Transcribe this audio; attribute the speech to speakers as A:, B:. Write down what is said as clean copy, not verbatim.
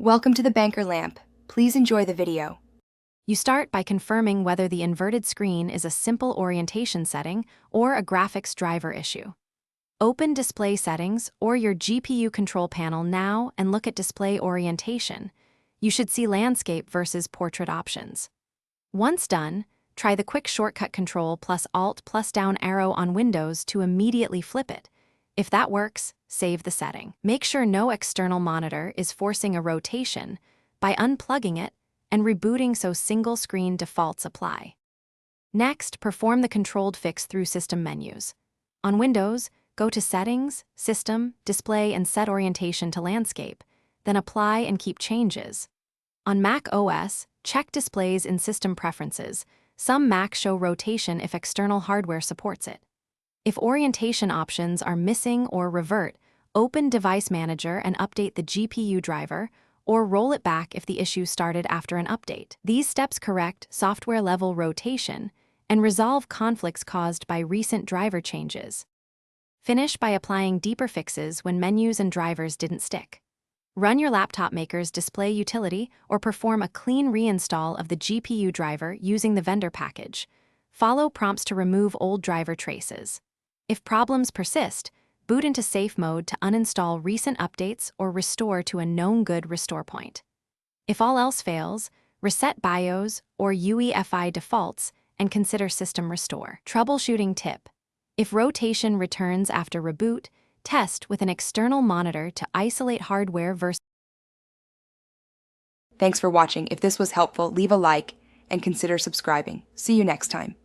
A: Welcome to the Banker Lamp. Please enjoy the video.
B: You start by confirming whether the inverted screen is a simple orientation setting or a graphics driver issue. Open Display Settings or your GPU control panel now and look at Display Orientation. You should see Landscape versus Portrait options. Once done, try the quick shortcut Control plus Alt plus down arrow on Windows to immediately flip it. If that works, save the setting. Make sure no external monitor is forcing a rotation by unplugging it and rebooting so single-screen defaults apply. Next, perform the controlled fix through System menus. On Windows, go to Settings, System, Display, and set orientation to Landscape, then apply and keep changes. On Mac OS, check Displays in System Preferences. Some Macs show rotation if external hardware supports it. If orientation options are missing or revert, open Device Manager and update the GPU driver, or roll it back if the issue started after an update. These steps correct software-level rotation and resolve conflicts caused by recent driver changes. Finish by applying deeper fixes when menus and drivers didn't stick. Run your laptop maker's display utility or perform a clean reinstall of the GPU driver using the vendor package. Follow prompts to remove old driver traces. If problems persist, boot into safe mode to uninstall recent updates or restore to a known good restore point. If all else fails, reset BIOS or UEFI defaults and consider system restore. Troubleshooting tip: if rotation returns after reboot, test with an external monitor to isolate hardware versus.
A: Thanks for watching. If this was helpful, leave a like and consider subscribing. See you next time.